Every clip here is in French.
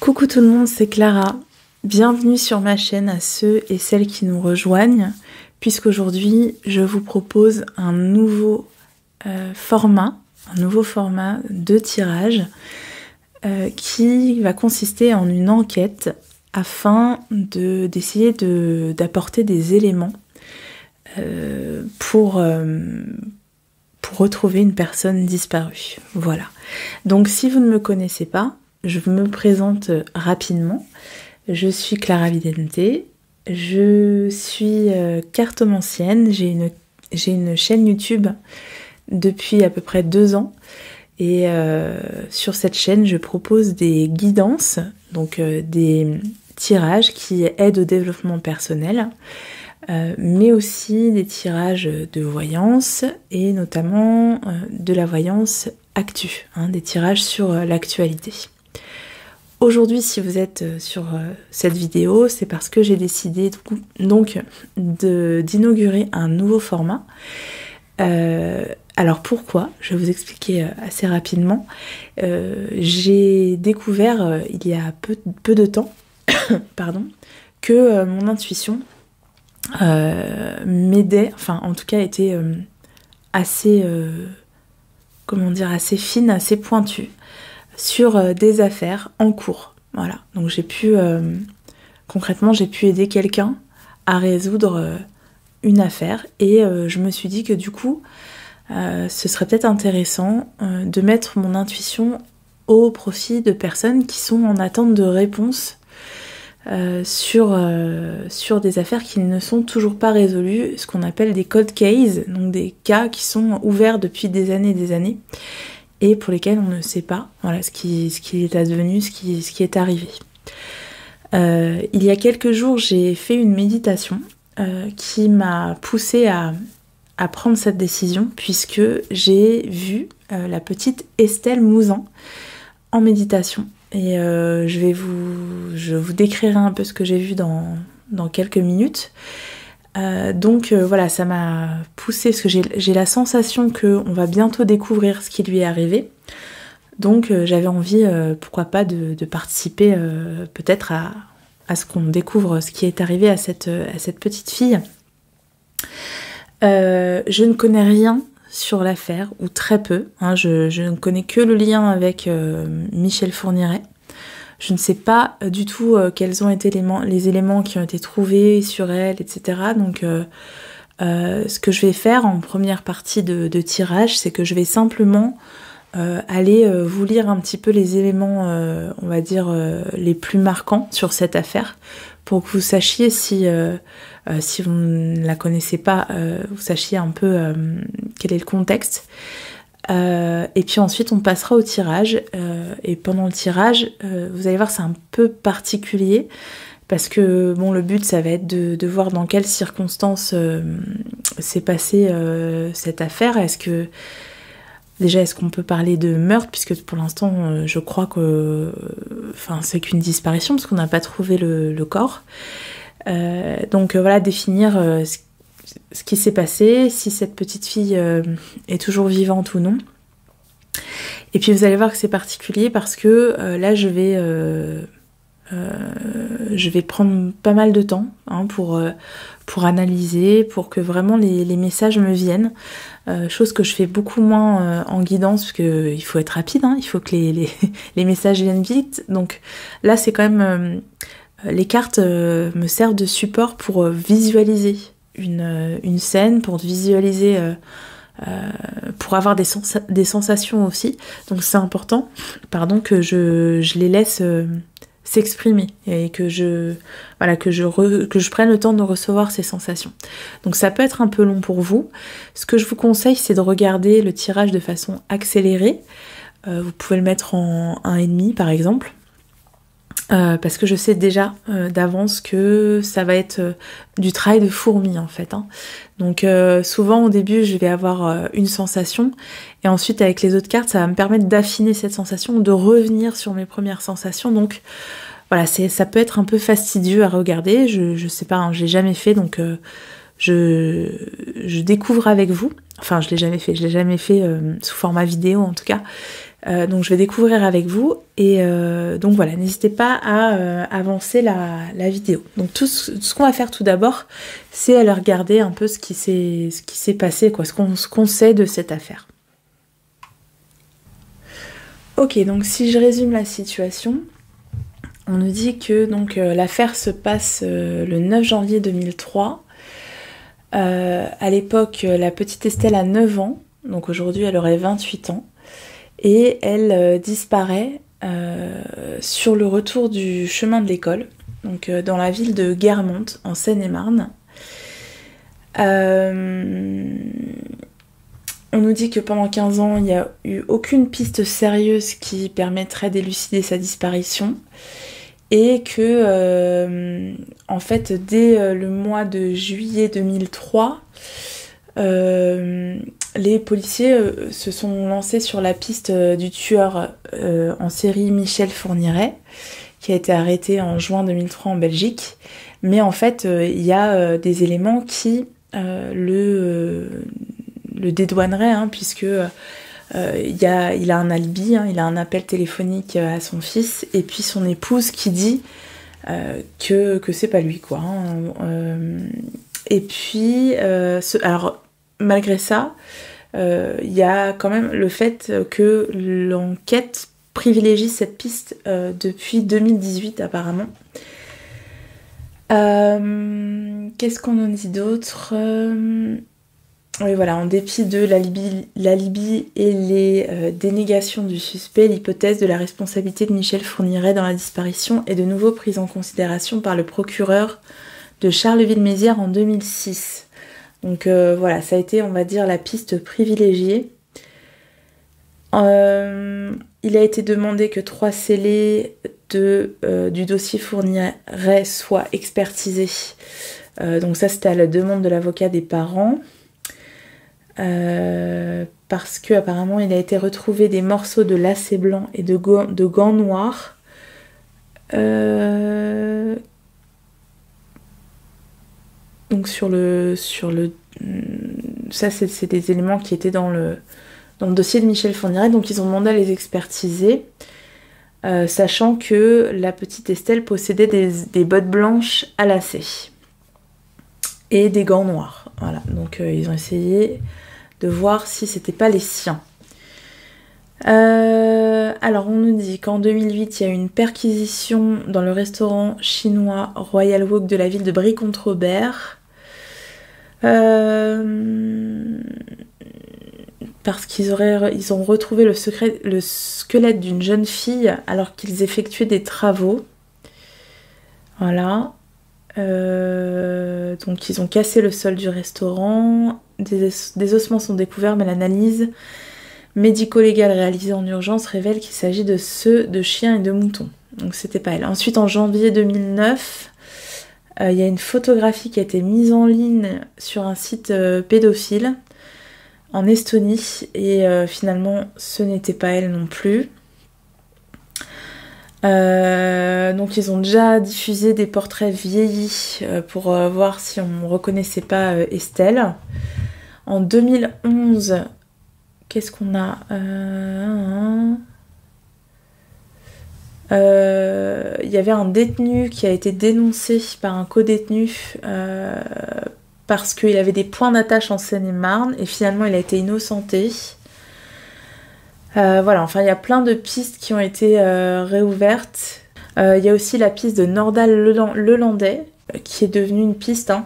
Coucou tout le monde, c'est Clara. Bienvenue sur ma chaîne à ceux et celles qui nous rejoignent, puisqu'aujourd'hui je vous propose un nouveau format de tirage qui va consister en une enquête afin d'essayer d'apporter des éléments pour retrouver une personne disparue. Voilà. Donc si vous ne me connaissez pas, je me présente rapidement. Je suis Clara Vidente, je suis cartomancienne, j'ai une chaîne YouTube depuis à peu près 2 ans et sur cette chaîne je propose des guidances, donc des tirages qui aident au développement personnel, mais aussi des tirages de voyance et notamment de la voyance actu, des tirages sur l'actualité. Aujourd'hui, si vous êtes sur cette vidéo, c'est parce que j'ai décidé donc d'inaugurer un nouveau format. Alors pourquoi? Je vais vous expliquer assez rapidement. J'ai découvert il y a peu de temps pardon, que mon intuition m'aidait, enfin en tout cas était assez, assez fine, assez pointue sur des affaires en cours. Voilà, donc j'ai pu concrètement j'ai pu aider quelqu'un à résoudre une affaire et je me suis dit que du coup ce serait peut-être intéressant de mettre mon intuition au profit de personnes qui sont en attente de réponses sur des affaires qui ne sont toujours pas résolues, ce qu'on appelle des cold cases, donc des cas qui sont ouverts depuis des années et pour lesquels on ne sait pas ce qui est advenu, ce qui est arrivé. Il y a quelques jours, j'ai fait une méditation qui m'a poussée à prendre cette décision, puisque j'ai vu la petite Estelle Mouzin en méditation. Et je vous décrirai un peu ce que j'ai vu dans quelques minutes. Voilà, ça m'a poussée parce que j'ai la sensation qu'on va bientôt découvrir ce qui lui est arrivé. Donc j'avais envie, pourquoi pas, de participer peut-être à ce qu'on découvre ce qui est arrivé à cette petite fille. Je ne connais rien sur l'affaire, ou très peu. Je ne connais que le lien avec Michel Fourniret. Je ne sais pas du tout quels ont été les éléments qui ont été trouvés sur elle, etc. Donc ce que je vais faire en première partie de tirage, c'est que je vais simplement aller vous lire un petit peu les éléments, on va dire, les plus marquants sur cette affaire, pour que vous sachiez si vous ne la connaissez pas, vous sachiez un peu quel est le contexte. Et puis ensuite on passera au tirage, et pendant le tirage vous allez voir, c'est un peu particulier parce que le but ça va être de voir dans quelles circonstances s'est passée cette affaire. Est-ce qu'on peut parler de meurtre, puisque pour l'instant je crois que c'est qu'une disparition parce qu'on n'a pas trouvé le corps. Donc voilà, définir ce qui s'est passé, si cette petite fille est toujours vivante ou non. Et puis vous allez voir que c'est particulier parce que là je vais prendre pas mal de temps pour analyser, pour que vraiment les messages me viennent. Chose que je fais beaucoup moins en guidance, parce qu'il faut être rapide, il faut que les messages viennent vite. Donc là c'est quand même... les cartes me servent de support pour visualiser une scène, pour visualiser, pour avoir des sensations aussi. Donc c'est important, que je les laisse s'exprimer et que je prenne le temps de recevoir ces sensations. Donc ça peut être un peu long pour vous. Ce que je vous conseille, c'est de regarder le tirage de façon accélérée. Vous pouvez le mettre en 1,5 par exemple. Parce que je sais déjà d'avance que ça va être du travail de fourmi en fait. Donc souvent au début je vais avoir une sensation et ensuite avec les autres cartes ça va me permettre d'affiner cette sensation, de revenir sur mes premières sensations. Donc voilà, ça peut être un peu fastidieux à regarder, je sais pas, je l'ai jamais fait, donc je découvre avec vous. Enfin je l'ai jamais fait sous format vidéo en tout cas. Donc je vais découvrir avec vous et donc voilà, n'hésitez pas à avancer la vidéo. Donc tout ce qu'on va faire tout d'abord, c'est aller regarder un peu ce qui s'est passé, quoi, ce qu'on sait de cette affaire. Ok, donc si je résume la situation, on nous dit que donc l'affaire se passe le 9 janvier 2003. À l'époque, la petite Estelle a 9 ans, donc aujourd'hui elle aurait 28 ans. Et elle disparaît sur le retour du chemin de l'école, donc dans la ville de Guermantes, en Seine-et-Marne. On nous dit que pendant 15 ans, il n'y a eu aucune piste sérieuse qui permettrait d'élucider sa disparition. Et que, en fait, dès le mois de juillet 2003, les policiers se sont lancés sur la piste du tueur en série Michel Fourniret, qui a été arrêté en juin 2003 en Belgique. Mais en fait, il y a des éléments qui le dédouaneraient, hein, puisque il a un alibi, hein, il a un appel téléphonique à son fils, et puis son épouse qui dit que c'est pas lui, quoi. Hein, et puis, alors, malgré ça, il y a quand même le fait que l'enquête privilégie cette piste depuis 2018 apparemment. Qu'est-ce qu'on en dit d'autre? Oui, voilà, en dépit de l'alibi et les dénégations du suspect, l'hypothèse de la responsabilité de Michel Fourniret dans la disparition est de nouveau prise en considération par le procureur de Charleville-Mézières en 2006. Donc voilà, ça a été, on va dire, la piste privilégiée. Il a été demandé que 3 scellés du dossier Fourniret soient expertisés. Donc ça, c'était à la demande de l'avocat des parents. Parce que apparemment il a été retrouvé des morceaux de lacets blancs et de gants noirs. Donc ça c'est des éléments qui étaient dans le dossier de Michel Fourniret, donc ils ont demandé à les expertiser, sachant que la petite Estelle possédait des bottes blanches à lacets et des gants noirs. Voilà, donc ils ont essayé de voir si c'était pas les siens. Alors on nous dit qu'en 2008 il y a eu une perquisition dans le restaurant chinois Royal Wok de la ville de Brie-Comte-Robert, parce qu'ils ont retrouvé le squelette d'une jeune fille alors qu'ils effectuaient des travaux. Voilà. Donc ils ont cassé le sol du restaurant, des ossements sont découverts, mais l'analyse médico-légale réalisée en urgence révèle qu'il s'agit de ceux de chiens et de moutons. Donc c'était pas elle. Ensuite, en janvier 2009, il y a une photographie qui a été mise en ligne sur un site pédophile en Estonie, et finalement ce n'était pas elle non plus. Donc ils ont déjà diffusé des portraits vieillis pour voir si on reconnaissait pas Estelle. En 2011, qu'est-ce qu'on a? Il y avait un détenu qui a été dénoncé par un codétenu parce qu'il avait des points d'attache en Seine-et-Marne, et finalement il a été innocenté. Voilà, enfin il y a plein de pistes qui ont été réouvertes. Il y a aussi la piste de Nordal-Lelandais qui est devenue une piste, hein,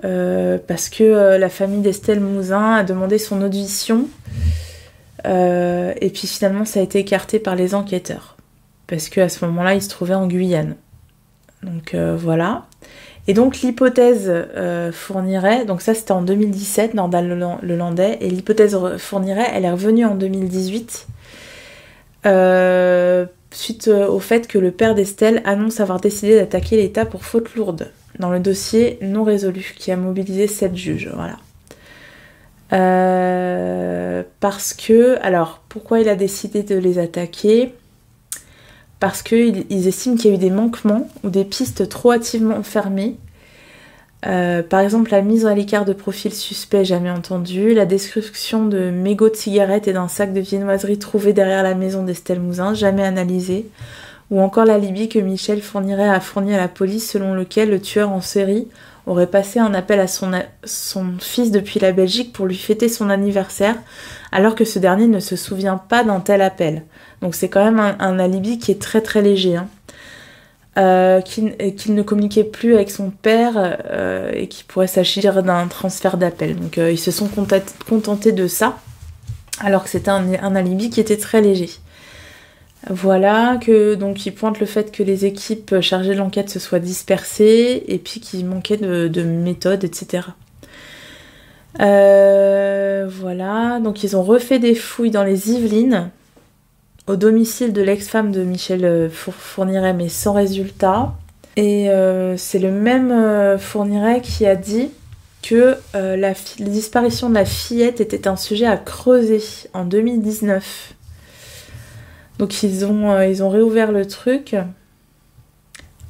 parce que la famille d'Estelle Mouzin a demandé son audition, et puis finalement ça a été écarté par les enquêteurs parce qu'à ce moment-là il se trouvait en Guyane. Donc voilà. Et donc l'hypothèse Fourniret, donc ça c'était en 2017, Nordal-Lelandais, et l'hypothèse Fourniret, elle est revenue en 2018, suite au fait que le père d'Estelle annonce avoir décidé d'attaquer l'État pour faute lourde, dans le dossier non résolu, qui a mobilisé 7 juges, voilà. Parce que, alors, pourquoi il a décidé de les attaquer ? Parce qu'ils estiment qu'il y a eu des manquements ou des pistes trop hâtivement fermées, Par exemple, la mise à l'écart de profils suspects, jamais entendu. La description de mégots de cigarettes et d'un sac de viennoiserie trouvé derrière la maison d'Estelle Mouzin, jamais analysé. Ou encore l'alibi que Michel Fourniret a fourni à la police, selon lequel le tueur en série aurait passé un appel à son fils depuis la Belgique pour lui fêter son anniversaire, alors que ce dernier ne se souvient pas d'un tel appel. Donc c'est quand même un alibi qui est très très léger, hein. Qu'il ne communiquait plus avec son père et qu'il pourrait s'agir d'un transfert d'appel. Donc ils se sont contentés de ça, alors que c'était un alibi qui était très léger. Voilà, donc il pointe le fait que les équipes chargées de l'enquête se soient dispersées et puis qu'il manquait de méthode, etc. Voilà, donc ils ont refait des fouilles dans les Yvelines, au domicile de l'ex-femme de Michel Fourniret, mais sans résultat. Et c'est le même Fourniret qui a dit que la disparition de la fillette était un sujet à creuser en 2019. Donc ils ont réouvert le truc.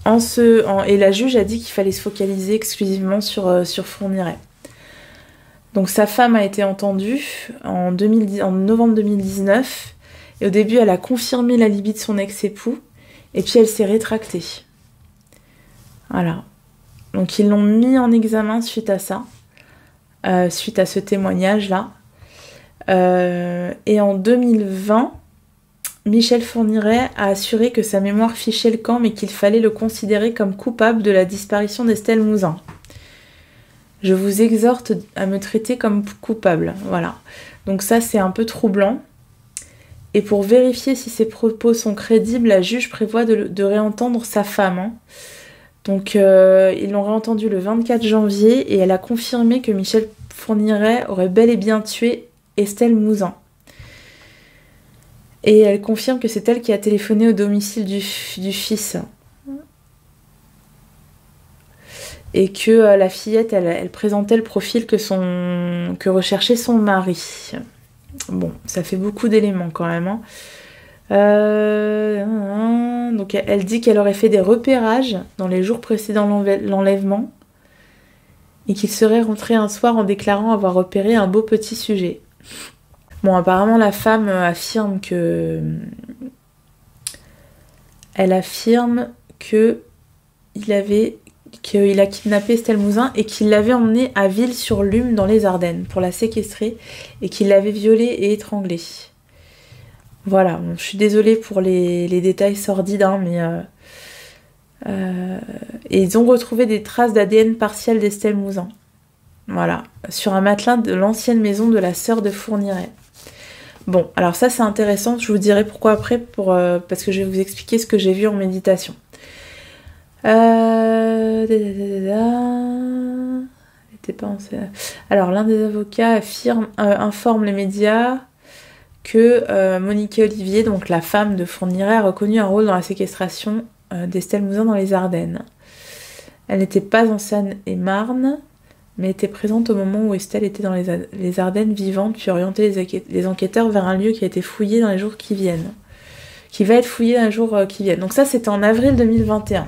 Et la juge a dit qu'il fallait se focaliser exclusivement sur Fourniret. Donc sa femme a été entendue en novembre 2019. Et au début, elle a confirmé l'alibi de son ex-époux. Et puis, elle s'est rétractée. Voilà. Donc, ils l'ont mis en examen suite à ça. Suite à ce témoignage-là. Et en 2020, Michel Fourniret a assuré que sa mémoire fichait le camp, mais qu'il fallait le considérer comme coupable de la disparition d'Estelle Mouzin. Je vous exhorte à me traiter comme coupable. Voilà. Donc ça, c'est un peu troublant. Et pour vérifier si ses propos sont crédibles, la juge prévoit de réentendre sa femme. Hein. Donc ils l'ont réentendue le 24 janvier et elle a confirmé que Michel Fourniret aurait bel et bien tué Estelle Mouzin. Et elle confirme que c'est elle qui a téléphoné au domicile du fils. Et que la fillette, elle présentait le profil que recherchait son mari. Bon, ça fait beaucoup d'éléments quand même. Hein. Donc elle dit qu'elle aurait fait des repérages dans les jours précédant l'enlèvement et qu'il serait rentré un soir en déclarant avoir repéré un beau petit sujet. Bon, apparemment la femme affirme que... Elle affirme qu'il a kidnappé Estelle Mouzin et qu'il l'avait emmenée à Ville-sur-Lume dans les Ardennes pour la séquestrer et qu'il l'avait violée et étranglée. Voilà, bon, je suis désolée pour les détails sordides, hein, mais... Et ils ont retrouvé des traces d'ADN partiel d'Estelle Mouzin. Voilà, sur un matelas de l'ancienne maison de la sœur de Fourniret. Bon, alors ça c'est intéressant, je vous dirai pourquoi après, parce que je vais vous expliquer ce que j'ai vu en méditation. Alors l'un des avocats informe les médias que Monique Olivier, donc la femme de Fourniret, a reconnu un rôle dans la séquestration d'Estelle Mouzin dans les Ardennes. Elle n'était pas en Seine-et-Marne, mais était présente au moment où Estelle était dans les Ardennes vivante, puis orientait les enquêteurs vers un lieu qui a été fouillé dans les jours qui viennent. Qui va être fouillé dans les jours qui viennent. Donc ça, c'était en avril 2021.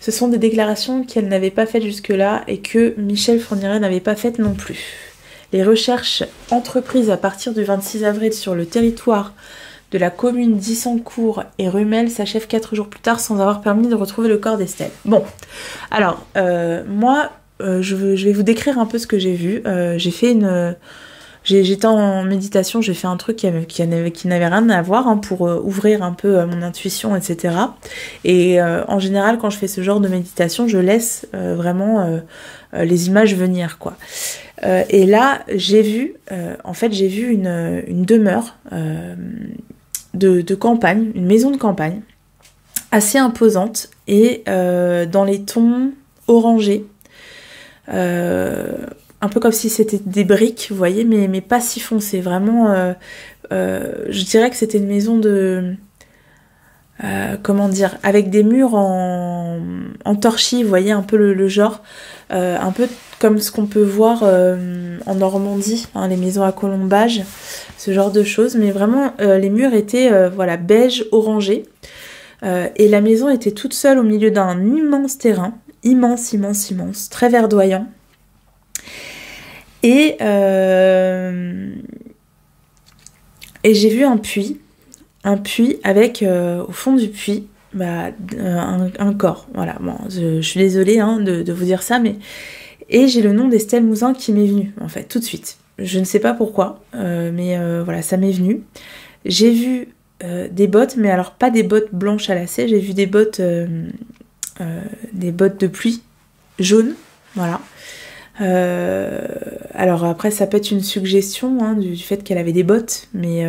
Ce sont des déclarations qu'elle n'avait pas faites jusque-là et que Michel Fourniret n'avait pas faites non plus. Les recherches entreprises à partir du 26 avril sur le territoire de la commune d'Issancourt et Rumel s'achèvent 4 jours plus tard sans avoir permis de retrouver le corps d'Estelle. Bon, alors, moi... je vais vous décrire un peu ce que j'ai vu. J'étais en méditation, j'ai fait un truc qui n'avait rien à voir, hein, pour ouvrir un peu mon intuition, etc. Et en général, quand je fais ce genre de méditation, je laisse vraiment les images venir, quoi. Et là, j'ai vu une demeure de campagne, une maison de campagne, assez imposante, et dans les tons orangés. Un peu comme si c'était des briques, vous voyez, mais pas si foncé. Vraiment, je dirais que c'était une maison de... comment dire, avec des murs en torchis, vous voyez un peu le genre, un peu comme ce qu'on peut voir en Normandie, hein, les maisons à colombage, ce genre de choses, mais vraiment les murs étaient beige orangé, et la maison était toute seule au milieu d'un immense terrain immense, immense, immense, très verdoyant. Et j'ai vu un puits avec au fond du puits un corps. Voilà, bon, je suis désolée hein, de vous dire ça, mais... Et j'ai le nom d'Estelle Mouzin qui m'est venu, en fait, tout de suite. Je ne sais pas pourquoi, mais voilà, ça m'est venu. J'ai vu des bottes, mais alors pas des bottes blanches à lacets, j'ai vu des bottes de pluie jaunes, voilà. Alors après ça peut être une suggestion hein, du fait qu'elle avait des bottes, mais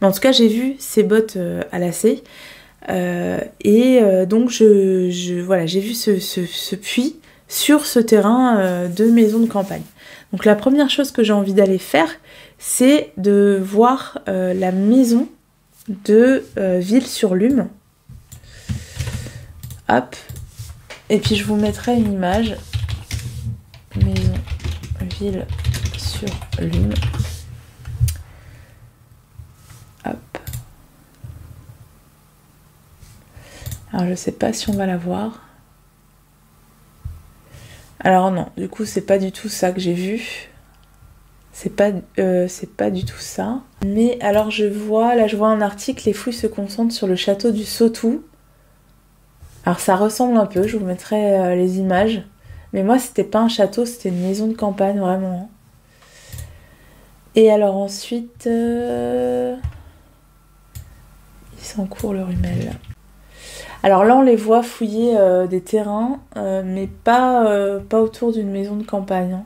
en tout cas j'ai vu ces bottes à lacets donc voilà, j'ai vu ce puits sur ce terrain de maison de campagne. Donc la première chose que j'ai envie d'aller faire, c'est de voir la maison de Ville-sur-Lume. Hop. Et puis je vous mettrai une image. Maison Ville-sur-Lume. Hop. Alors je sais pas si on va la voir. Alors non, du coup c'est pas du tout ça que j'ai vu. C'est pas du tout ça. Mais alors je vois un article, les fouilles se concentrent sur le château du Sautou. Alors ça ressemble un peu, je vous mettrai les images. Mais moi c'était pas un château, c'était une maison de campagne vraiment. Et alors ensuite... Issancourt le Rumel. Alors là on les voit fouiller des terrains, mais pas autour d'une maison de campagne. Hein.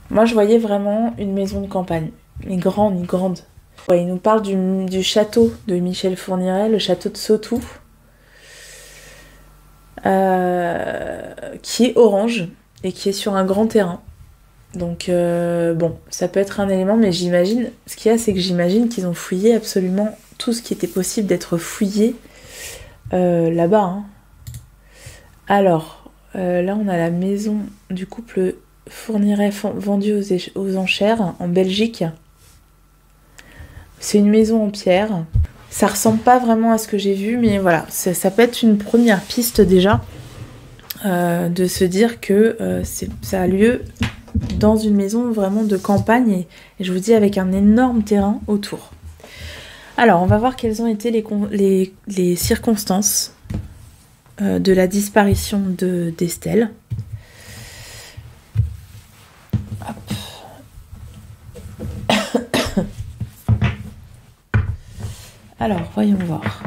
Moi je voyais vraiment une maison de campagne, une grande. Ouais, il nous parle du château de Michel Fourniret, le château de Sautou, qui est orange et qui est sur un grand terrain. Donc bon, ça peut être un élément, mais j'imagine, ce qu'il y a c'est que j'imagine qu'ils ont fouillé absolument tout ce qui était possible d'être fouillé là-bas. Hein. Alors, là on a la maison du couple Fourniret vendue aux enchères en Belgique. C'est une maison en pierre. Ça ressemble pas vraiment à ce que j'ai vu, mais voilà, ça peut être une première piste déjà de se dire que ça a lieu dans une maison vraiment de campagne et je vous dis avec un énorme terrain autour. Alors, on va voir quelles ont été les circonstances de la disparition d'Estelle. Hop. Alors, voyons voir.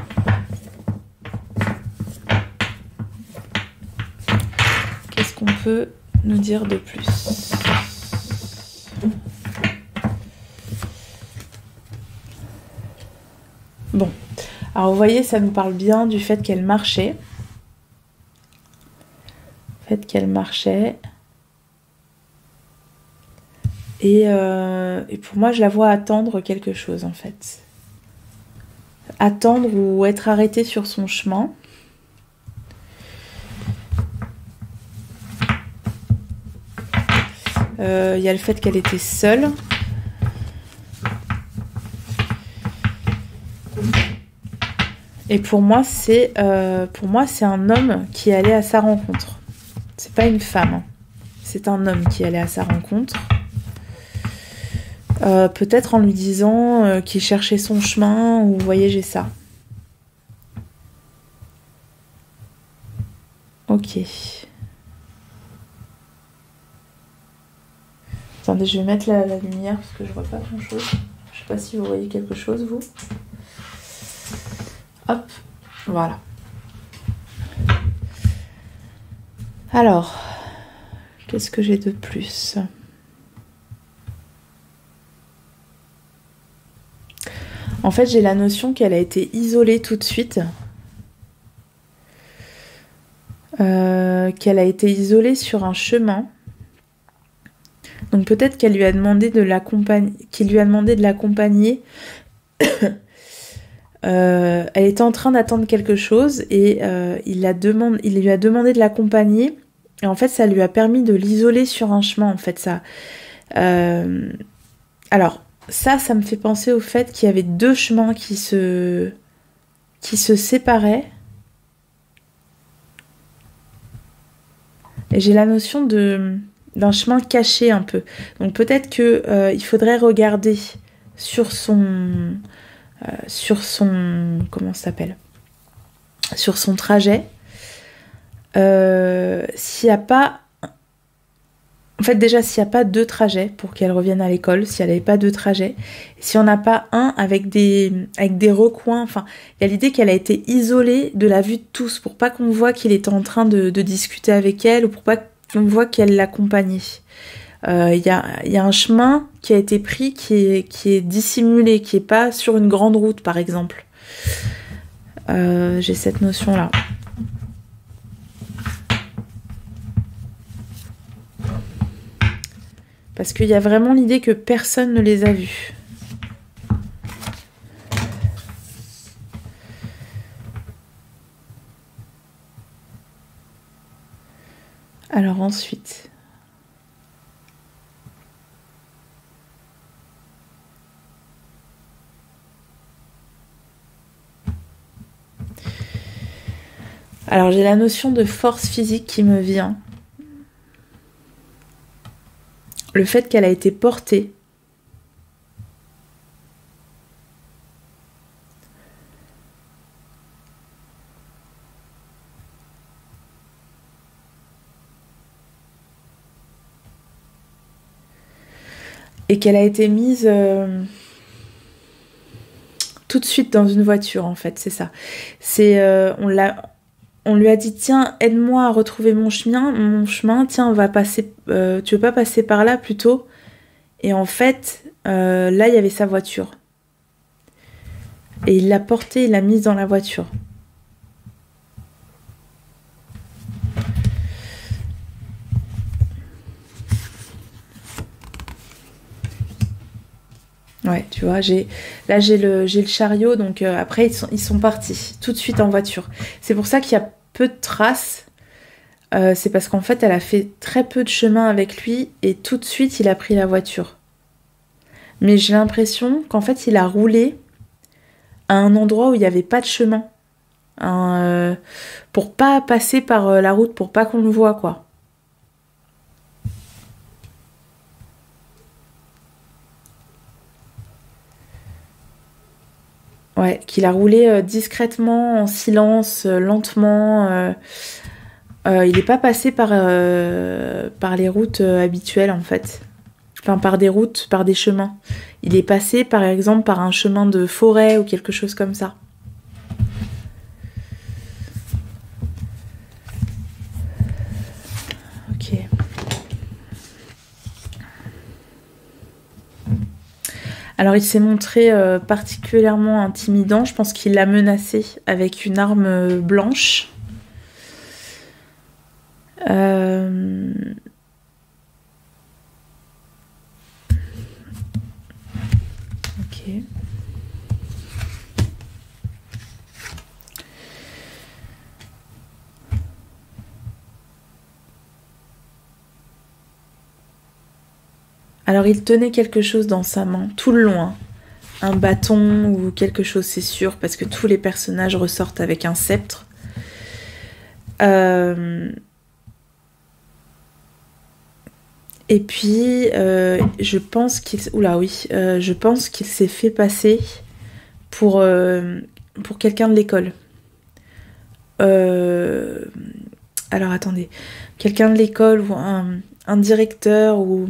Qu'est-ce qu'on peut nous dire de plus ? Bon, alors vous voyez, ça nous parle bien du fait qu'elle marchait. Et pour moi, je la vois attendre quelque chose, en fait. Attendre ou être arrêtée sur son chemin. Il y a le fait qu'elle était seule. Et pour moi, c'est un homme qui allait à sa rencontre. C'est pas une femme. Hein. C'est un homme qui allait à sa rencontre. Peut-être en lui disant qu'il cherchait son chemin, ou vous voyez, j'ai ça. Ok. Attendez, je vais mettre la lumière parce que je vois pas grand chose. Je sais pas si vous voyez quelque chose, vous. Hop, voilà. Alors, qu'est-ce que j'ai de plus ? En fait, j'ai la notion qu'elle a été isolée tout de suite. Qu'elle a été isolée sur un chemin. Donc peut-être qu'elle lui a demandé de l'accompagner, qu'il lui a demandé de l'accompagner. Elle était en train d'attendre quelque chose et il lui a demandé de l'accompagner. Et en fait, ça lui a permis de l'isoler sur un chemin. En fait, ça. Alors, ça me fait penser au fait qu'il y avait deux chemins qui se séparaient. Et j'ai la notion d'un chemin caché un peu. Donc peut-être que il faudrait regarder sur son comment ça s'appelle, sur son trajet, s'il n'y a pas, en fait déjà s'il n'y a pas deux trajets pour qu'elle revienne à l'école, si elle n'avait pas deux trajets, si on n'a pas un avec des recoins, enfin il y a l'idée qu'elle a été isolée de la vue de tous pour pas qu'on voit qu'il était en train de discuter avec elle ou pour pas qu'on voit qu'elle l'accompagnait. Il y a un chemin qui a été pris qui est dissimulé, qui est pas sur une grande route par exemple. J'ai cette notion là. Parce qu'il y a vraiment l'idée que personne ne les a vus. Alors ensuite... Alors j'ai la notion de force physique qui me vient. Le fait qu'elle a été portée. Et qu'elle a été mise tout de suite dans une voiture en fait, c'est ça. C'est on lui a dit tiens aide-moi à retrouver mon chemin, tiens on va passer, tu veux pas passer par là plutôt? Et en fait là il y avait sa voiture et il l'a portée, il l'a mise dans la voiture. Ouais, tu vois, j'ai le chariot, donc après ils sont partis tout de suite en voiture. C'est pour ça qu'il y a peu de traces. C'est parce qu'en fait elle a fait très peu de chemin avec lui et tout de suite il a pris la voiture. Mais j'ai l'impression qu'en fait il a roulé à un endroit où il n'y avait pas de chemin, pour pas passer par la route, pour pas qu'on le voit quoi. Ouais, qu'il a roulé discrètement, en silence, lentement. Il n'est pas passé par les routes habituelles en fait. Enfin, par des routes, par des chemins. Il est passé par exemple par un chemin de forêt ou quelque chose comme ça. Ok. Alors il s'est montré particulièrement intimidant. Je pense qu'il l'a menacé avec une arme blanche. Ok. Alors il tenait quelque chose dans sa main, tout le long, hein. Un bâton ou quelque chose, c'est sûr, parce que tous les personnages ressortent avec un sceptre. Et puis, je pense qu'il... Oula, oui. Je pense qu'il s'est fait passer pour quelqu'un de l'école. Alors, attendez. Quelqu'un de l'école ou un directeur ou...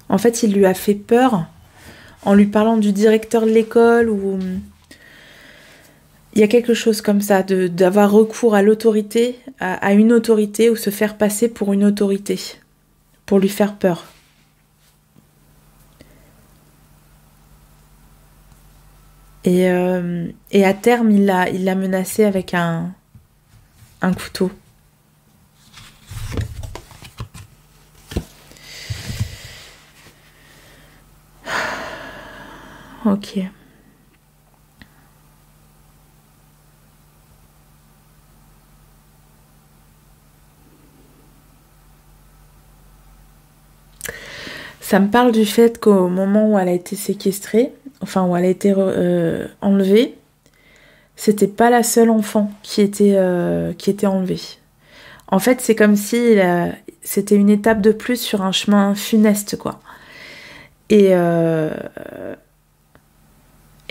En fait, il lui a fait peur en lui parlant du directeur de l'école ou... Il y a quelque chose comme ça, d'avoir recours à l'autorité, à une autorité ou se faire passer pour une autorité, pour lui faire peur. Et à terme, il l'a menacé avec un couteau. Ok. Ça me parle du fait qu'au moment où elle a été séquestrée, enfin où elle a été enlevée, c'était pas la seule enfant qui était enlevée. En fait, c'est comme si c'était une étape de plus sur un chemin funeste, quoi. Et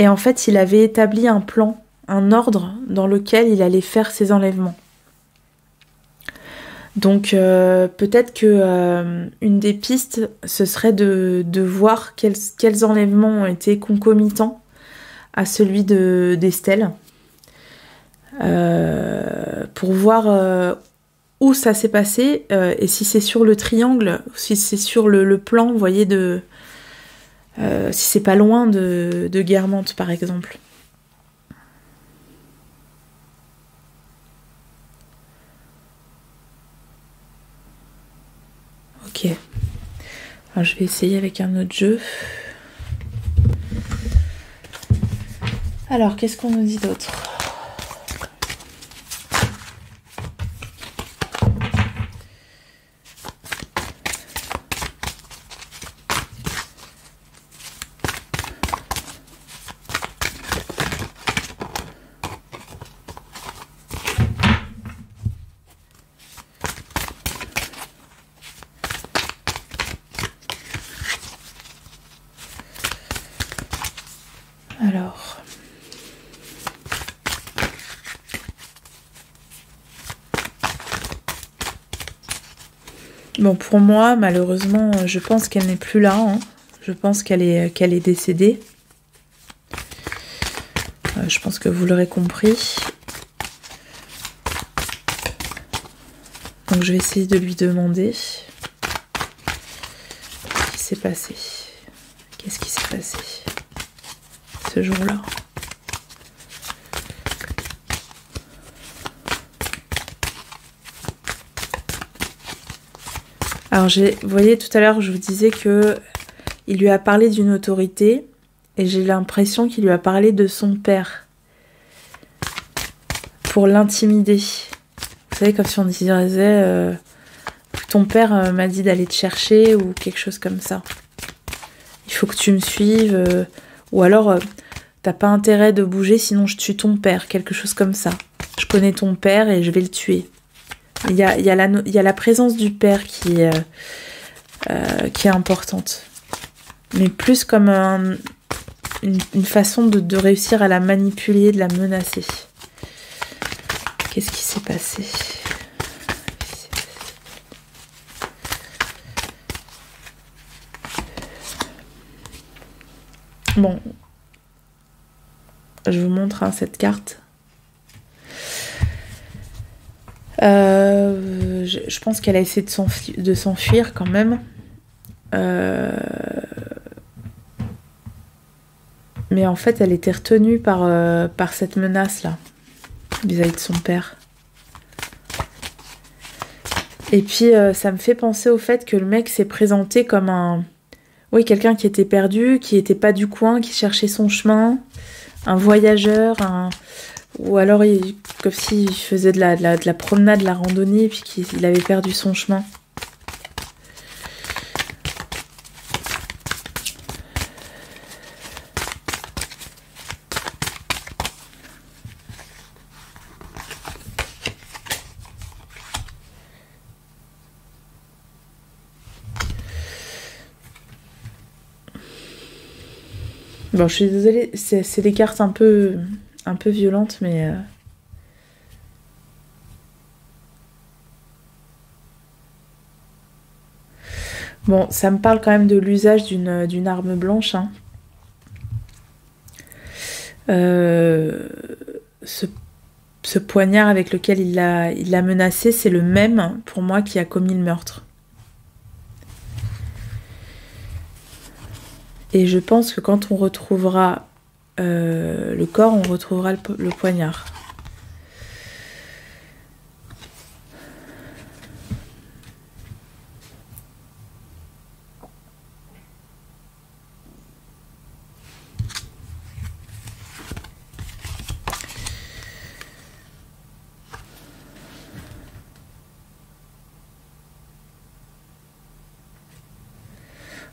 en fait, il avait établi un plan, un ordre dans lequel il allait faire ses enlèvements. Donc peut-être que une des pistes, ce serait de voir quels enlèvements ont été concomitants à celui d'Estelle. Pour voir où ça s'est passé et si c'est sur le triangle, si c'est sur le plan, vous voyez, si c'est pas loin de Guermantes par exemple. Ok. Alors, je vais essayer avec un autre jeu. Alors, qu'est-ce qu'on nous dit d'autre ? Alors... Bon, pour moi, malheureusement, je pense qu'elle n'est plus là. Hein. Je pense qu'elle est décédée. Je pense que vous l'aurez compris. Donc je vais essayer de lui demander ce qui s'est passé. Qu'est-ce qui s'est passé ce jour-là ? Alors, vous voyez, tout à l'heure, je vous disais que il lui a parlé d'une autorité et j'ai l'impression qu'il lui a parlé de son père pour l'intimider. Vous savez, comme si on disait ton père m'a dit d'aller te chercher ou quelque chose comme ça. Il faut que tu me suives ou alors t'as pas intérêt de bouger sinon je tue ton père, quelque chose comme ça. Je connais ton père et je vais le tuer. Il y a la présence du père qui est importante. Mais plus comme une façon de réussir à la manipuler, de la menacer. Qu'est-ce qui s'est passé ? Bon. Je vous montre cette carte. Je pense qu'elle a essayé de s'enfuir quand même. Mais en fait, elle était retenue par cette menace-là, vis-à-vis de son père. Et puis, ça me fait penser au fait que le mec s'est présenté comme quelqu'un qui était perdu, qui n'était pas du coin, qui cherchait son chemin, un voyageur, ou alors comme s'il faisait de la promenade, de la randonnée, puis qu'il avait perdu son chemin. Bon, je suis désolée, c'est des cartes un peu violentes, mais... Bon, ça me parle quand même de l'usage d'une arme blanche. Hein. Ce poignard avec lequel il l'a menacé, c'est le même, pour moi, qui a commis le meurtre. Et je pense que quand on retrouvera le corps, on retrouvera le poignard.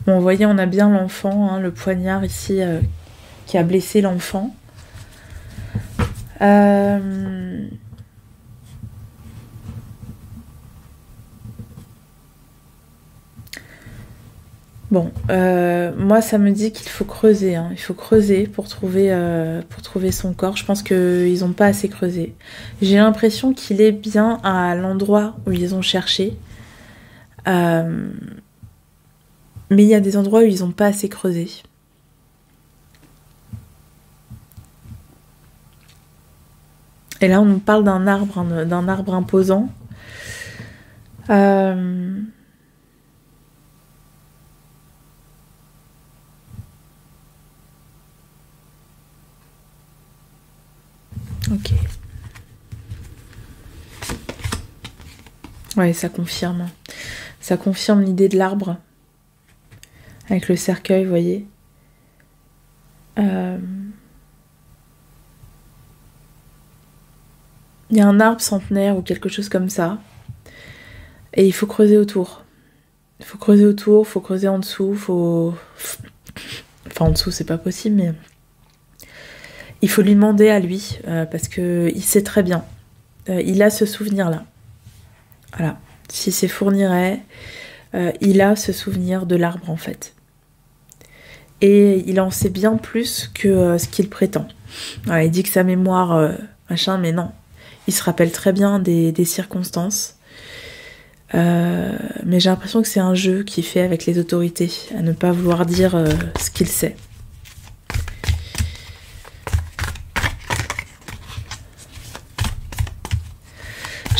Bon, vous voyez, on a bien l'enfant, hein, le poignard ici qui a blessé l'enfant. Bon, moi ça me dit qu'il faut creuser, hein. Il faut creuser pour trouver son corps. Je pense qu'ils n'ont pas assez creusé. J'ai l'impression qu'il est bien à l'endroit où ils ont cherché. Mais il y a des endroits où ils n'ont pas assez creusé. Et là on nous parle d'un arbre imposant. Ok. Ouais, ça confirme. Ça confirme l'idée de l'arbre. Avec le cercueil, vous voyez. Il y a un arbre centenaire ou quelque chose comme ça. Et il faut creuser autour. Il faut creuser autour, il faut creuser en dessous, Enfin, en dessous, c'est pas possible, mais... Il faut lui demander à lui, parce qu'il sait très bien. Il a ce souvenir-là. Voilà. Si c'est Fourniret, il a ce souvenir de l'arbre, en fait. Et il en sait bien plus que ce qu'il prétend. Voilà, il dit que sa mémoire, machin, mais non. Il se rappelle très bien des circonstances. Mais j'ai l'impression que c'est un jeu qu'il fait avec les autorités, à ne pas vouloir dire ce qu'il sait.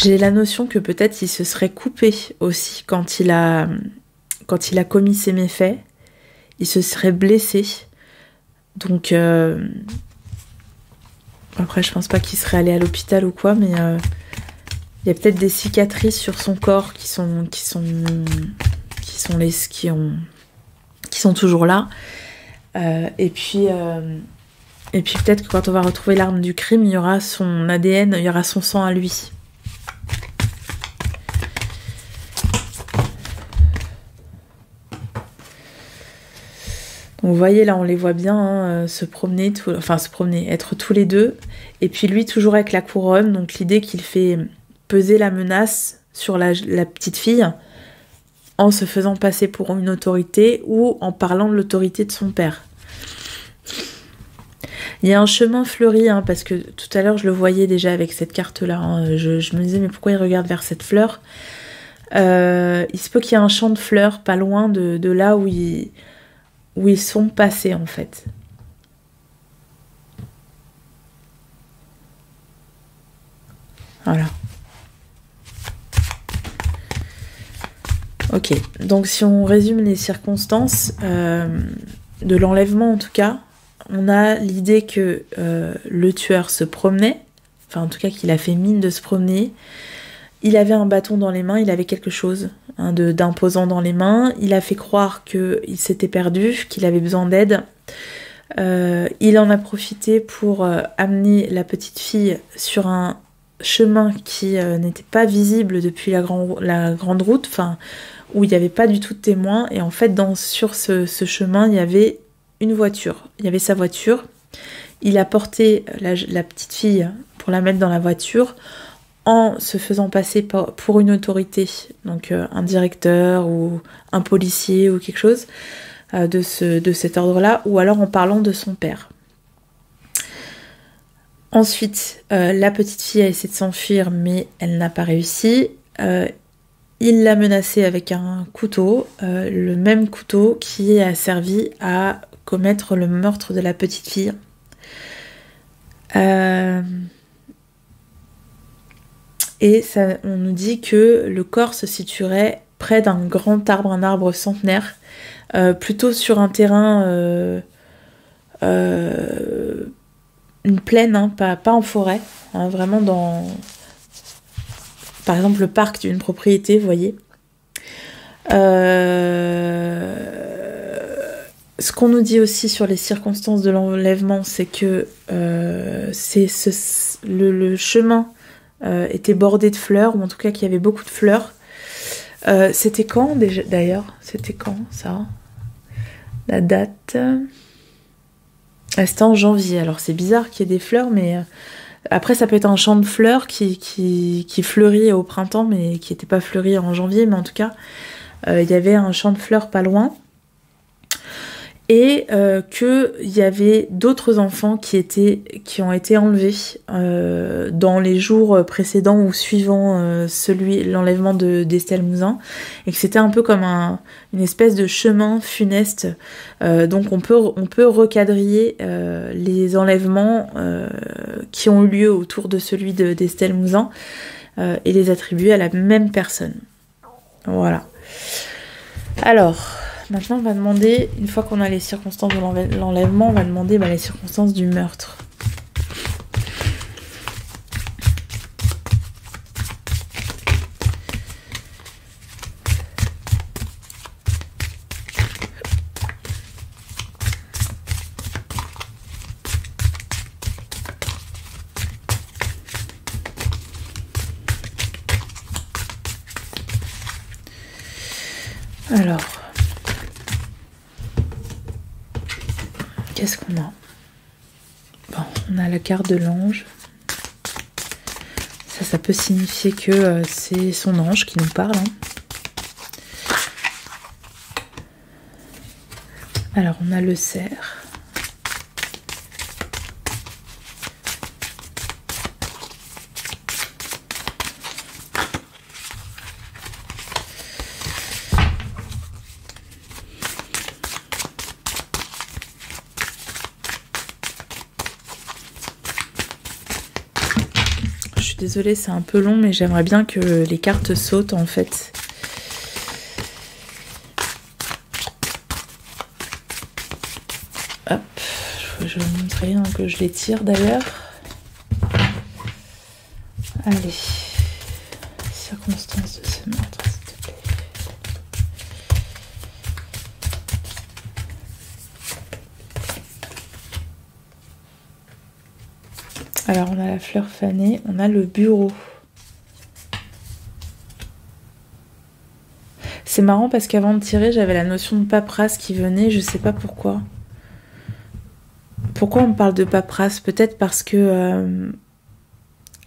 J'ai la notion que peut-être il se serait coupé aussi quand il a commis ses méfaits. Il se serait blessé. Donc, après, je pense pas qu'il serait allé à l'hôpital ou quoi, mais il y a peut-être des cicatrices sur son corps qui sont toujours là. Et puis peut-être que quand on va retrouver l'arme du crime, il y aura son ADN, il y aura son sang à lui. Donc vous voyez là, on les voit bien hein, se promener, être tous les deux. Et puis lui toujours avec la couronne, donc l'idée qu'il fait peser la menace sur la petite fille en se faisant passer pour une autorité ou en parlant de l'autorité de son père. Il y a un chemin fleuri, hein, parce que tout à l'heure je le voyais déjà avec cette carte-là. Hein, je me disais mais pourquoi il regarde vers cette fleur ? Il se peut qu'il y ait un champ de fleurs pas loin de là où ils sont passés en fait. Voilà. Ok, donc si on résume les circonstances de l'enlèvement en tout cas, on a l'idée que le tueur se promenait, enfin en tout cas qu'il a fait mine de se promener. Il avait un bâton dans les mains, il avait quelque chose d'imposant dans les mains. Il a fait croire qu'il s'était perdu, qu'il avait besoin d'aide. Il en a profité pour amener la petite fille sur un chemin qui n'était pas visible depuis la grande route, où il n'y avait pas du tout de témoins. Et en fait, sur ce chemin, il y avait une voiture. Il y avait sa voiture. Il a porté la petite fille pour la mettre dans la voiture en se faisant passer pour une autorité, donc un directeur ou un policier ou quelque chose de cet ordre-là, ou alors en parlant de son père. Ensuite, la petite fille a essayé de s'enfuir, mais elle n'a pas réussi. Il l'a menacée avec un couteau, le même couteau qui a servi à commettre le meurtre de la petite fille. Et ça, on nous dit que le corps se situerait près d'un grand arbre, un arbre centenaire, plutôt sur un terrain, une plaine, hein, pas en forêt, hein, vraiment dans, par exemple, le parc d'une propriété, vous voyez. Ce qu'on nous dit aussi sur les circonstances de l'enlèvement, c'est que le chemin était bordé de fleurs, ou en tout cas qu'il y avait beaucoup de fleurs. C'était quand déjà, d'ailleurs ? C'était quand ça ? La date ? C'était en janvier. Alors c'est bizarre qu'il y ait des fleurs, mais Après, ça peut être un champ de fleurs qui fleurit au printemps, mais qui n'était pas fleuri en janvier, mais en tout cas, il y avait un champ de fleurs pas loin. Et qu'il y avait d'autres enfants qui ont été enlevés dans les jours précédents ou suivant l'enlèvement d'Estelle Mouzin, et que c'était un peu comme une espèce de chemin funeste. Donc on peut recadrer les enlèvements qui ont eu lieu autour de celui d'Estelle Mouzin et les attribuer à la même personne. Voilà. Alors... Maintenant, on va demander, une fois qu'on a les circonstances de l'enlèvement, on va demander les circonstances du meurtre. Alors... Qu'est-ce qu'on a? Bon, on a la carte de l'ange. Ça peut signifier que c'est son ange qui nous parle. Alors, on a le cerf. Désolée, c'est un peu long, mais j'aimerais bien que les cartes sautent en fait. Hop, je vais vous montrer que je les tire d'ailleurs. Allez, circonstances de ce meurtre, s'il te plaît. Alors on a la fleur fanée, on a le bureau. C'est marrant parce qu'avant de tirer, j'avais la notion de paperasse qui venait, je sais pas pourquoi. Pourquoi on me parle de paperasse? Peut-être parce que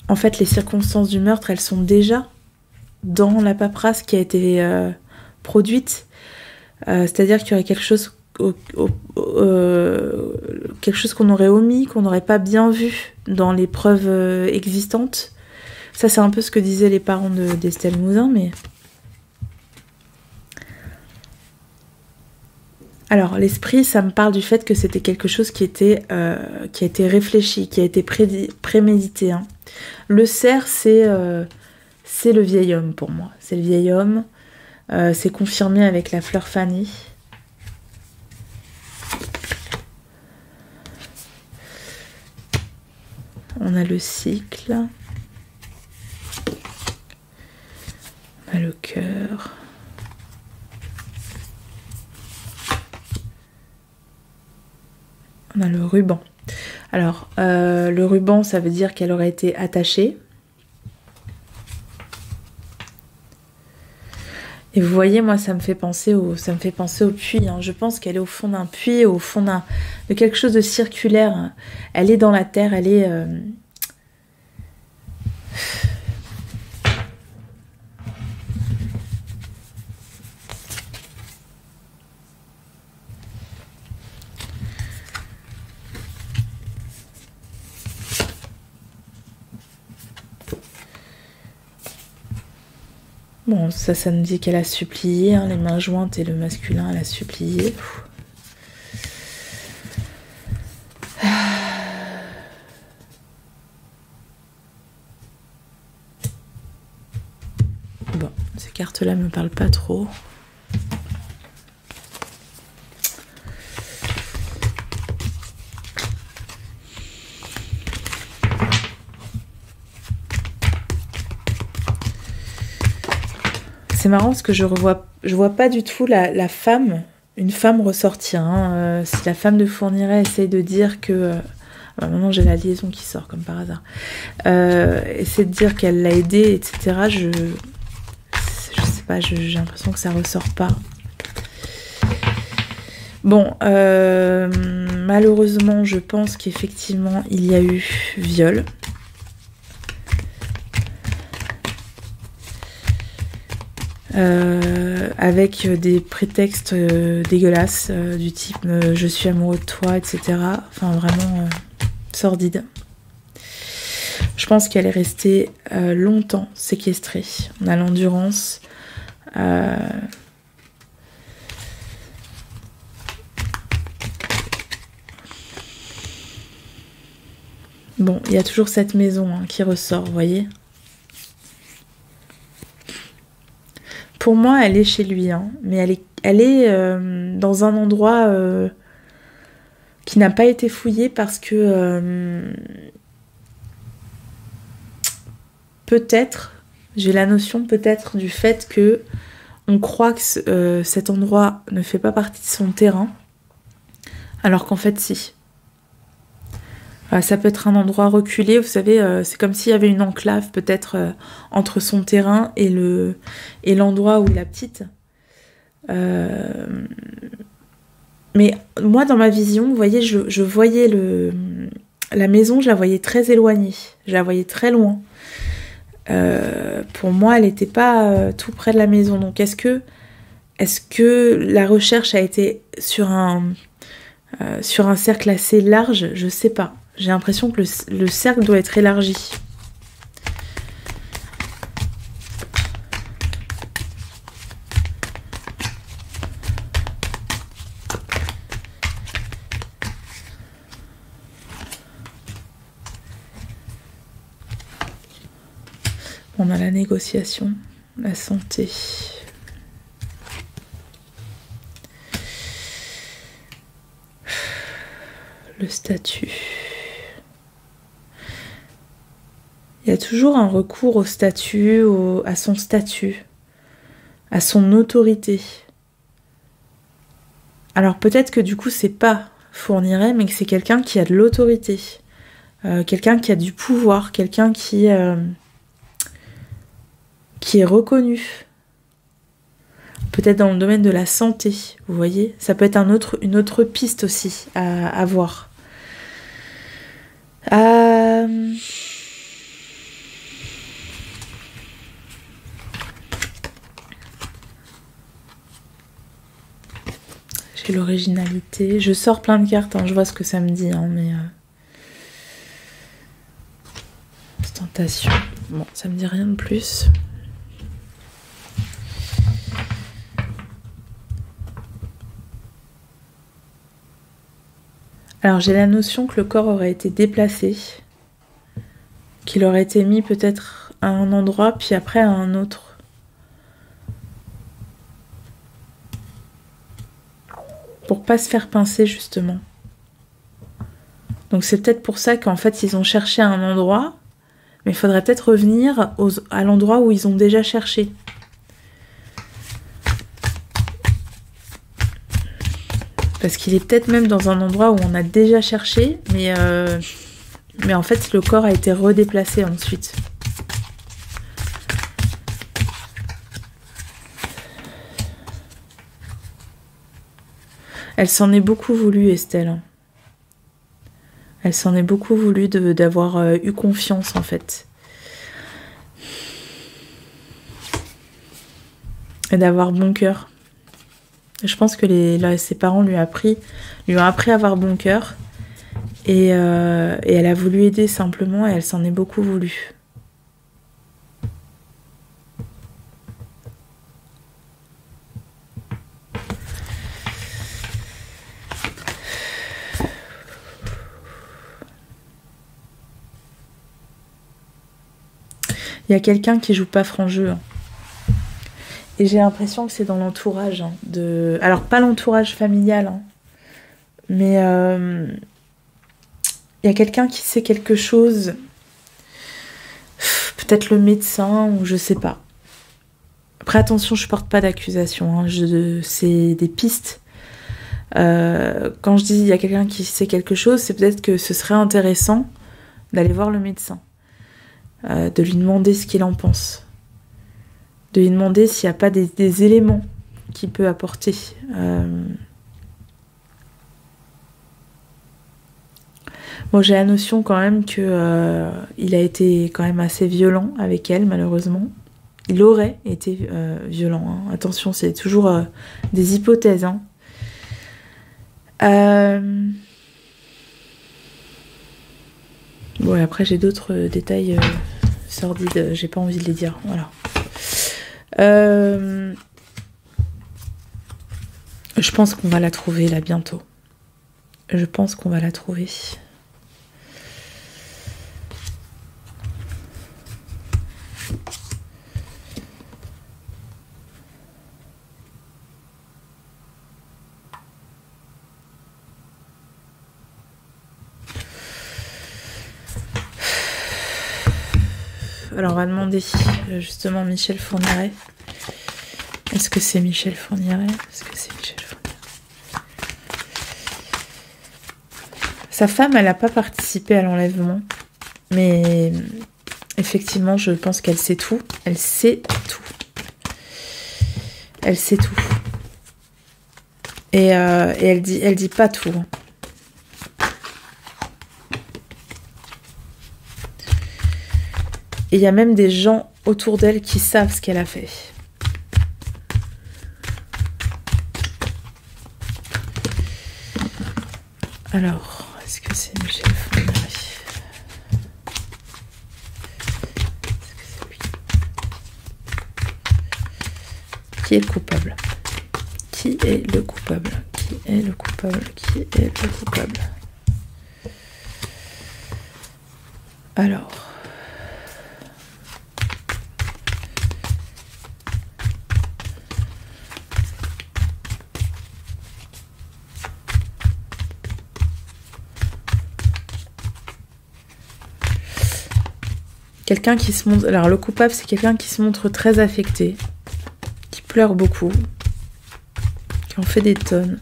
en fait les circonstances du meurtre, elles sont déjà dans la paperasse qui a été produite. C'est-à-dire qu'il y aurait quelque chose qu'on aurait omis, qu'on n'aurait pas bien vu dans les preuves existantes. Ça, c'est un peu ce que disaient les parents d'Estelle Mouzin, mais... Alors, l'esprit, ça me parle du fait que c'était quelque chose qui a été réfléchi, qui a été prémédité. Hein. Le cerf, c'est le vieil homme pour moi. C'est le vieil homme. C'est confirmé avec la fleur fanée. On a le cycle. On a le cœur. On a le ruban. Alors, le ruban, ça veut dire qu'elle aurait été attachée. Et vous voyez, moi, ça me fait penser au puits. Hein. Je pense qu'elle est au fond d'un puits, au fond de quelque chose de circulaire. Elle est dans la terre, elle est... Bon, ça nous dit qu'elle a supplié, hein, les mains jointes et le masculin, elle a supplié. Bon, ces cartes-là me parlent pas trop. C'est marrant parce que je vois pas du tout la femme, une femme ressortir. Hein. Si la femme de Fourniret essaye de dire que... maintenant j'ai la liaison qui sort comme par hasard. Essaie de dire qu'elle l'a aidée, etc. Je sais pas, j'ai l'impression que ça ressort pas. Bon, malheureusement, je pense qu'effectivement, il y a eu viol. avec des prétextes dégueulasses du type je suis amoureux de toi, etc. Enfin vraiment sordide. Je pense qu'elle est restée longtemps séquestrée. On a l'endurance. Bon, il y a toujours cette maison qui ressort, vous voyez. Pour moi, elle est chez lui, mais elle est dans un endroit qui n'a pas été fouillé parce que peut-être, j'ai la notion peut-être du fait que on croit que cet endroit ne fait pas partie de son terrain, alors qu'en fait si. Ça peut être un endroit reculé, vous savez, c'est comme s'il y avait une enclave peut-être entre son terrain et l'endroit où il habite. Mais moi, dans ma vision, vous voyez, je voyais la maison, je la voyais très éloignée, je la voyais très loin. Pour moi, elle n'était pas tout près de la maison. Donc, est-ce que la recherche a été sur un cercle assez large? Je sais pas. J'ai l'impression que le cercle doit être élargi. On a la négociation, la santé. Le statut. Il y a toujours un recours au statut, à son statut, à son autorité. Alors peut-être que du coup c'est pas Fourniret, mais que c'est quelqu'un qui a de l'autorité, quelqu'un qui a du pouvoir, quelqu'un qui est reconnu. Peut-être dans le domaine de la santé, vous voyez. Ça peut être une autre piste aussi à voir. J'ai l'originalité. Je sors plein de cartes, je vois ce que ça me dit, mais... Ostentation. Bon, ça me dit rien de plus. Alors j'ai la notion que le corps aurait été déplacé, qu'il aurait été mis peut-être à un endroit, puis après à un autre. Pour pas se faire pincer justement. Donc c'est peut-être pour ça qu'en fait ils ont cherché un endroit, mais il faudrait peut-être revenir à l'endroit où ils ont déjà cherché. Parce qu'il est peut-être même dans un endroit où on a déjà cherché, mais en fait le corps a été redéplacé ensuite. Elle s'en est beaucoup voulu, Estelle. Elle s'en est beaucoup voulu d'avoir eu confiance, en fait. Et d'avoir bon cœur. Je pense que ses parents lui ont appris à avoir bon cœur. Et elle a voulu aider simplement et elle s'en est beaucoup voulu. Il y a quelqu'un qui joue pas franc jeu. Et j'ai l'impression que c'est dans l'entourage. Alors, pas l'entourage familial, mais il y a quelqu'un qui sait quelque chose. Peut-être le médecin, ou je sais pas. Après, attention, je porte pas d'accusation. C'est des pistes. Quand je dis il y a quelqu'un qui sait quelque chose, c'est peut-être que ce serait intéressant d'aller voir le médecin. De lui demander ce qu'il en pense, de lui demander s'il n'y a pas des éléments qu'il peut apporter. Moi, j'ai la notion quand même que il a été quand même assez violent avec elle, malheureusement. Il aurait été violent. Hein. Attention, c'est toujours des hypothèses. Hein. Bon, après, j'ai d'autres détails sordides. J'ai pas envie de les dire. Voilà. Je pense qu'on va la trouver là bientôt. Je pense qu'on va la trouver. Alors on va demander justement Michel Fourniret. Est-ce que c'est Michel Fourniret? Est-ce que c'est Michel Fourniret? Sa femme, elle n'a pas participé à l'enlèvement. Mais effectivement, je pense qu'elle sait tout. Elle sait tout. Elle sait tout. Et elle dit pas tout. Et il y a même des gens autour d'elle qui savent ce qu'elle a fait. Alors, est-ce que c'est Michel Fourniret? Est-ce que c'est lui? Qui est le coupable? Qui est le coupable? Qui est le coupable? Qui est le coupable? Alors... Quelqu'un qui se montre... Alors, le coupable, c'est quelqu'un qui se montre très affecté, qui pleure beaucoup, qui en fait des tonnes.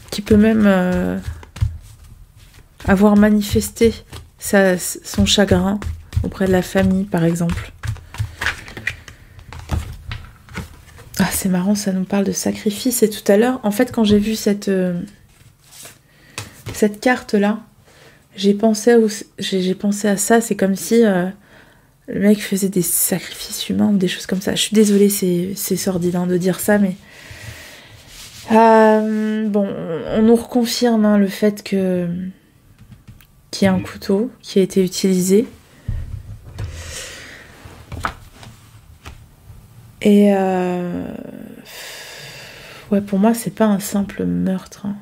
Qui peut même avoir manifesté son chagrin auprès de la famille, par exemple. Ah, c'est marrant, ça nous parle de sacrifice. Et tout à l'heure, en fait, quand j'ai vu cette carte-là, j'ai pensé à ça. C'est comme si le mec faisait des sacrifices humains ou des choses comme ça. Je suis désolée, c'est sordide hein, de dire ça, mais... bon, on nous reconfirme hein, le fait qu'il y a un couteau qui a été utilisé. Et ouais, pour moi, c'est pas un simple meurtre. Hein.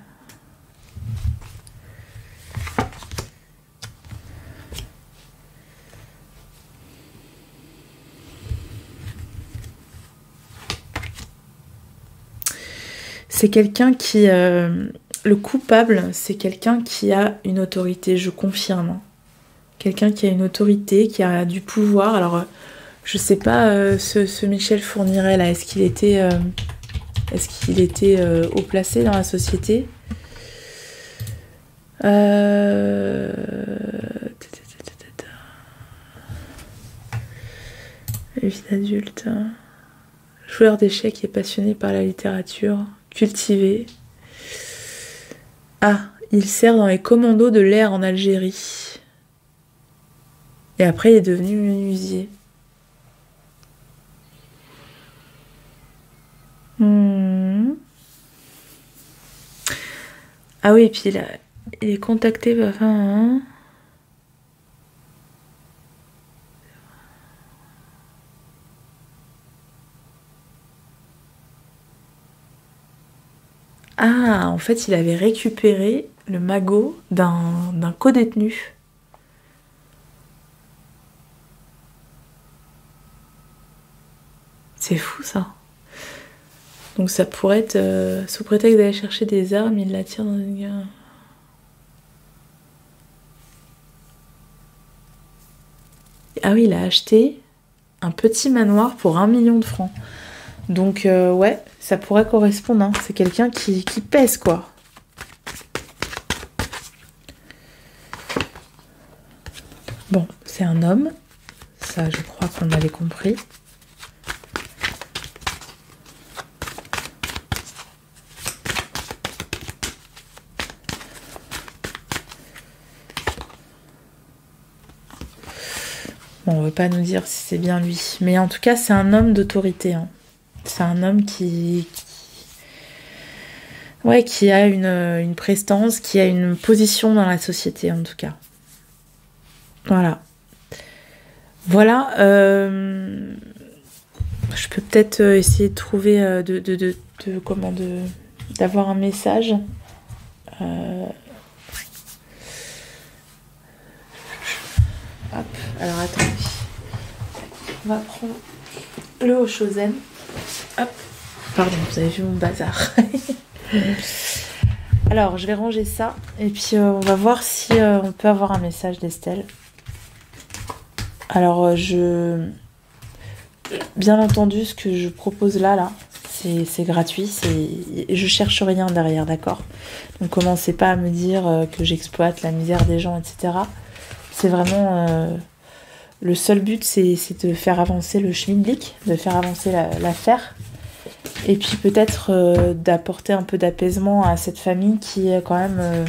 C'est quelqu'un qui... le coupable, c'est quelqu'un qui a une autorité, je confirme. Hein. Quelqu'un qui a une autorité, qui a du pouvoir. Alors... je sais pas, ce Michel Fourniret là, est-ce qu'il était haut placé dans la société? Vie d'adulte. Joueur d'échecs et passionné par la littérature, cultivé. Ah, il sert dans les commandos de l'air en Algérie. Et après, il est devenu menuisier. Ah oui, et puis là, il est contacté par... Ah, en fait, il avait récupéré le magot d'un codétenu. C'est fou, ça. Donc ça pourrait être... sous prétexte d'aller chercher des armes, il l'attire dans une guerre. Ah oui, il a acheté un petit manoir pour 1 million de francs. Donc ouais, ça pourrait correspondre. Hein. C'est quelqu'un qui pèse, quoi. Bon, c'est un homme. Ça, je crois qu'on l'avait compris. on veut pas nous dire si c'est bien lui. Mais en tout cas, c'est un homme d'autorité. Hein. C'est un homme qui a une prestance, qui a une position dans la société, en tout cas. Voilà. Voilà. Je peux peut-être essayer de trouver, d'avoir un message. Hop, alors attendez. On va prendre le Oshozen. Hop. Pardon, vous avez vu mon bazar. Alors, je vais ranger ça. Et puis, on va voir si on peut avoir un message d'Estelle. Alors, bien entendu, ce que je propose là, c'est gratuit. Je cherche rien derrière, d'accord? Donc, commencez pas à me dire que j'exploite la misère des gens, etc. C'est vraiment... le seul but, c'est de faire avancer le schmilblick, de faire avancer l'affaire. Et puis peut-être d'apporter un peu d'apaisement à cette famille qui est quand même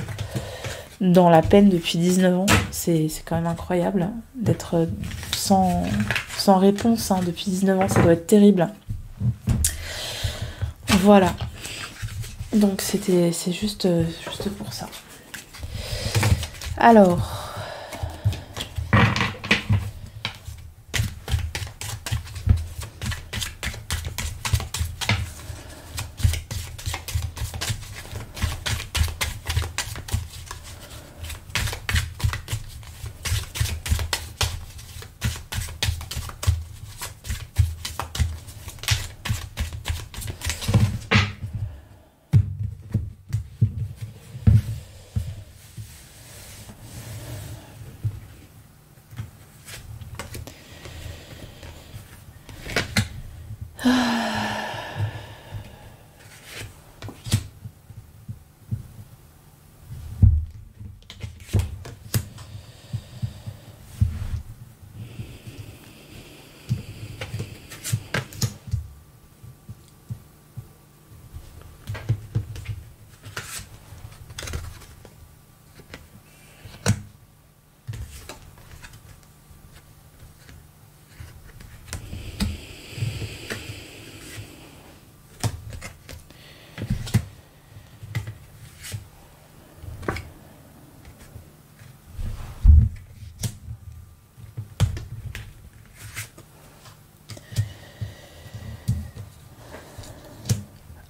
dans la peine depuis 19 ans. C'est quand même incroyable hein, d'être sans réponse hein, depuis 19 ans. Ça doit être terrible. Voilà. Donc c'est juste pour ça. Alors...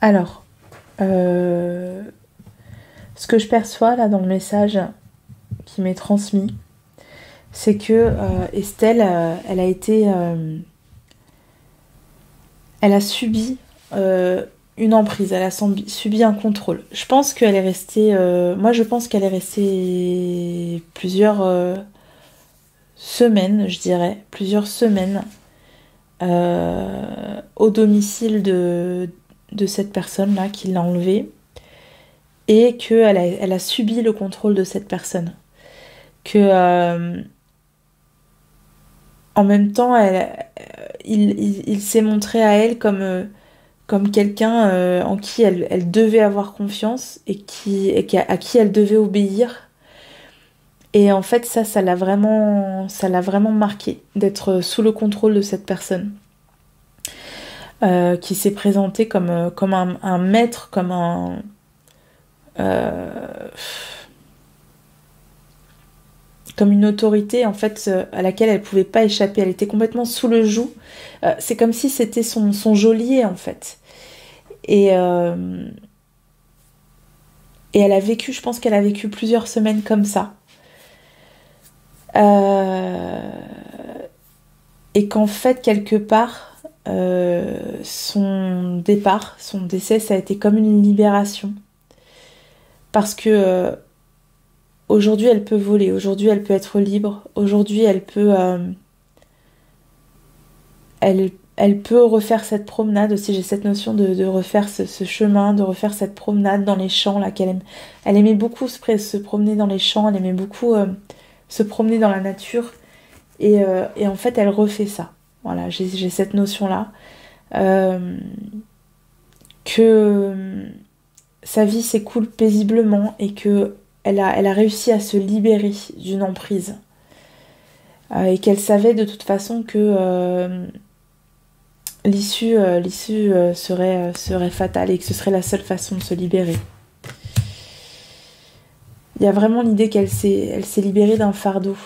Alors, ce que je perçois là dans le message qui m'est transmis, c'est que Estelle, elle a subi une emprise, elle a subi un contrôle. Je pense qu'elle est restée, je pense qu'elle est restée plusieurs semaines, je dirais, au domicile de cette personne-là qui l'a enlevée et qu'elle a subi le contrôle de cette personne. Que en même temps, il s'est montré à elle comme quelqu'un en qui elle devait avoir confiance et à qui elle devait obéir. Et en fait, ça l'a vraiment marqué d'être sous le contrôle de cette personne. Qui s'est présenté comme un maître, comme comme une autorité en fait à laquelle elle pouvait pas échapper. Elle était complètement sous le joug. C'est comme si c'était son geôlier en fait. Et elle a vécu, je pense qu'elle a vécu plusieurs semaines comme ça. Et qu'en fait quelque part son décès, ça a été comme une libération. Parce que aujourd'hui, elle peut voler. Aujourd'hui, elle peut être libre. Aujourd'hui, elle peut refaire cette promenade aussi. J'ai cette notion de refaire ce chemin, de refaire cette promenade dans les champs là qu'elle aime. Elle aimait beaucoup se promener dans les champs. Elle aimait beaucoup se promener dans la nature. Et en fait, elle refait ça. Voilà, j'ai cette notion-là. Que sa vie s'écoule paisiblement et que elle a réussi à se libérer d'une emprise. et qu'elle savait de toute façon que l'issue serait fatale et que ce serait la seule façon de se libérer. Il y a vraiment l'idée qu'elle s'est libérée d'un fardeau.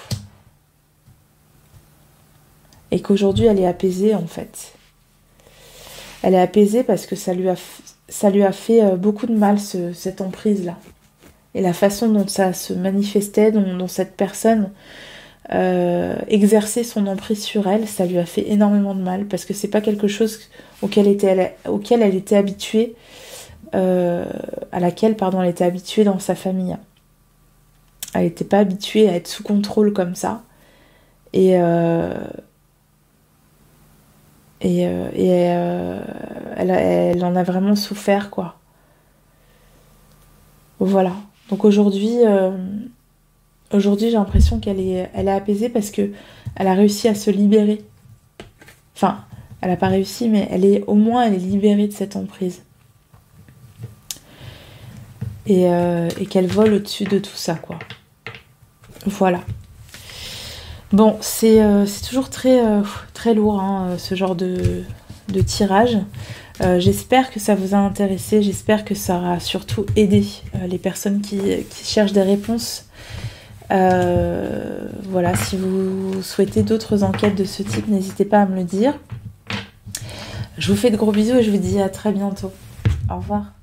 Et qu'aujourd'hui, elle est apaisée, en fait. Elle est apaisée parce que ça lui a fait beaucoup de mal, cette emprise-là. Et la façon dont ça se manifestait, dont cette personne exerçait son emprise sur elle, ça lui a fait énormément de mal, parce que c'est pas quelque chose auquel elle était habituée, à laquelle, pardon, elle était habituée dans sa famille. Elle n'était pas habituée à être sous contrôle comme ça. Et elle en a vraiment souffert, quoi. Voilà. Donc aujourd'hui, j'ai l'impression qu'elle est apaisée parce que elle a réussi à se libérer. Enfin, elle n'a pas réussi, mais elle est libérée de cette emprise. Et qu'elle vole au-dessus de tout ça, quoi. Voilà. Bon, c'est toujours très lourd, hein, ce genre de tirage. J'espère que ça vous a intéressé, j'espère que ça aura surtout aidé les personnes qui cherchent des réponses. Voilà, si vous souhaitez d'autres enquêtes de ce type, n'hésitez pas à me le dire. Je vous fais de gros bisous et je vous dis à très bientôt. Au revoir.